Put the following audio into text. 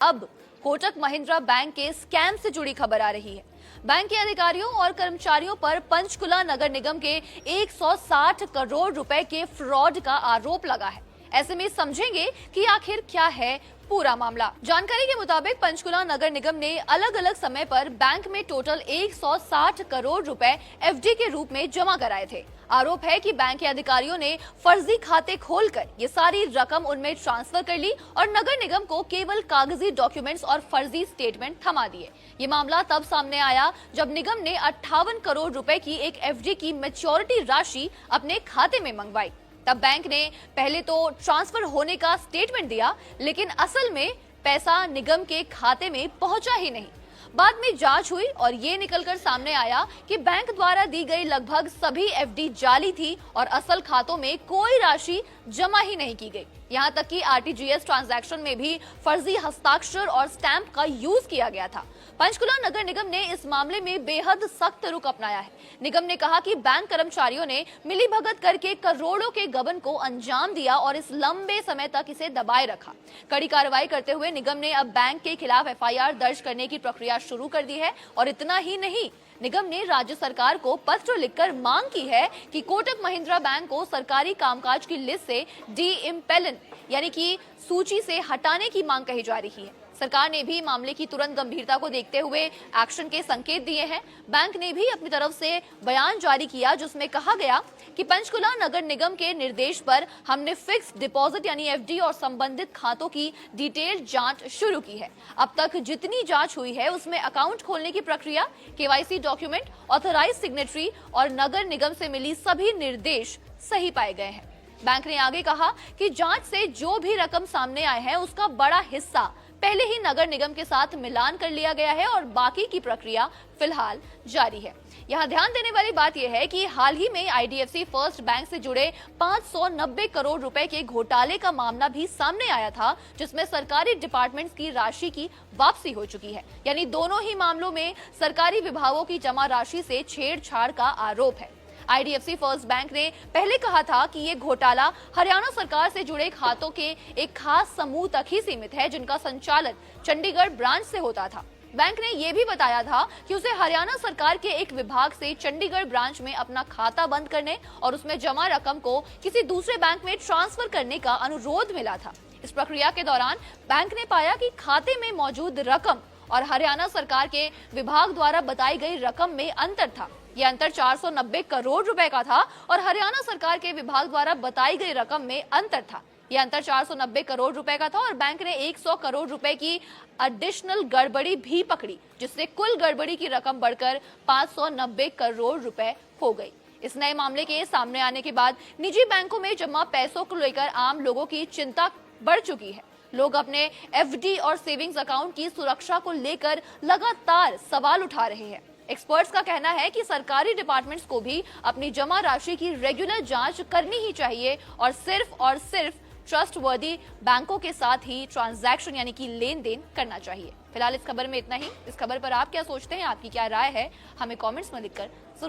अब कोटक महिंद्रा बैंक के स्कैम से जुड़ी खबर आ रही है। बैंक के अधिकारियों और कर्मचारियों पर पंचकुला नगर निगम के 160 करोड़ रुपए के फ्रॉड का आरोप लगा है। ऐसे में समझेंगे कि आखिर क्या है पूरा मामला। जानकारी के मुताबिक पंचकुला नगर निगम ने अलग अलग समय पर बैंक में टोटल 160 करोड़ रुपए एफडी के रूप में जमा कराए थे। आरोप है कि बैंक के अधिकारियों ने फर्जी खाते खोलकर ये सारी रकम उनमें ट्रांसफर कर ली और नगर निगम को केवल कागजी डॉक्यूमेंट्स और फर्जी स्टेटमेंट थमा दिए। ये मामला तब सामने आया जब निगम ने 58 करोड़ रुपए की एक एफडी की मैच्योरिटी राशि अपने खाते में मंगवाई। तब बैंक ने पहले तो ट्रांसफर होने का स्टेटमेंट दिया, लेकिन असल में पैसा निगम के खाते में पहुंचा ही नहीं। बाद में जांच हुई और ये निकलकर सामने आया कि बैंक द्वारा दी गई लगभग सभी एफडी जाली थी और असल खातों में कोई राशि जमा ही नहीं की गई। यहाँ तक कि आरटीजीएस ट्रांजैक्शन में भी फर्जी हस्ताक्षर और स्टैंप का यूज किया गया था। पंचकुला नगर निगम ने इस मामले में बेहद सख्त रुख अपनाया है। निगम ने कहा कि बैंक कर्मचारियों ने मिलीभगत करके करोड़ों के गबन को अंजाम दिया और इस लंबे समय तक इसे दबाए रखा। कड़ी कार्रवाई करते हुए निगम ने अब बैंक के खिलाफ एफआईआर दर्ज करने की प्रक्रिया शुरू कर दी है। और इतना ही नहीं, निगम ने राज्य सरकार को पत्र लिखकर मांग की है कि कोटक महिंद्रा बैंक को सरकारी कामकाज की लिस्ट से डी-इम्पेलन यानी कि सूची से हटाने की मांग कही जा रही है। सरकार ने भी मामले की तुरंत गंभीरता को देखते हुए एक्शन के संकेत दिए हैं। बैंक ने भी अपनी तरफ से बयान जारी किया जिसमें कहा गया कि पंचकुला नगर निगम के निर्देश पर हमने फिक्स्ड डिपॉजिट यानी एफडी और संबंधित खातों की डिटेल जांच शुरू की है। अब तक जितनी जांच हुई है उसमें अकाउंट खोलने की प्रक्रिया, केवाईसी डॉक्यूमेंट, ऑथराइज सिग्नेटरी और नगर निगम से मिली सभी निर्देश सही पाए गए हैं। बैंक ने आगे कहा कि जांच से जो भी रकम सामने आए हैं उसका बड़ा हिस्सा पहले ही नगर निगम के साथ मिलान कर लिया गया है और बाकी की प्रक्रिया फिलहाल जारी है। यहाँ ध्यान देने वाली बात यह है कि हाल ही में आईडीएफसी फर्स्ट बैंक से जुड़े 590 करोड़ रुपए के घोटाले का मामला भी सामने आया था, जिसमें सरकारी डिपार्टमेंट्स की राशि की वापसी हो चुकी है। यानी दोनों ही मामलों में सरकारी विभागों की जमा राशि से छेड़छाड़ का आरोप है। आईडीएफसी फर्स्ट बैंक ने पहले कहा था कि ये घोटाला हरियाणा सरकार से जुड़े खातों के एक खास समूह तक ही सीमित है, जिनका संचालन चंडीगढ़ ब्रांच से होता था। बैंक ने यह भी बताया था कि उसे हरियाणा सरकार के एक विभाग से चंडीगढ़ ब्रांच में अपना खाता बंद करने और उसमें जमा रकम को किसी दूसरे बैंक में ट्रांसफर करने का अनुरोध मिला था। इस प्रक्रिया के दौरान बैंक ने पाया कि खाते में मौजूद रकम और हरियाणा सरकार के विभाग द्वारा बताई गई रकम में अंतर था। यह अंतर 490 करोड़ रुपए का था और हरियाणा सरकार के विभाग द्वारा बताई गई रकम में अंतर था। यह अंतर 490 करोड़ रुपए का था और बैंक ने 100 करोड़ रुपए की एडिशनल गड़बड़ी भी पकड़ी, जिससे कुल गड़बड़ी की रकम बढ़कर 590 करोड़ रुपए हो गई। इस नए मामले के सामने आने के बाद निजी बैंकों में जमा पैसों को लेकर आम लोगों की चिंता बढ़ चुकी है। लोग अपने एफडी और सेविंग्स अकाउंट की सुरक्षा को लेकर लगातार सवाल उठा रहे हैं। एक्सपर्ट्स का कहना है कि सरकारी डिपार्टमेंट्स को भी अपनी जमा राशि की रेगुलर जांच करनी ही चाहिए और सिर्फ ट्रस्टवर्दी बैंकों के साथ ही ट्रांजैक्शन यानी कि लेन देन करना चाहिए। फिलहाल इस खबर में इतना ही। इस खबर पर आप क्या सोचते हैं, आपकी क्या राय है, हमें कमेंट्स में लिखकर जरूर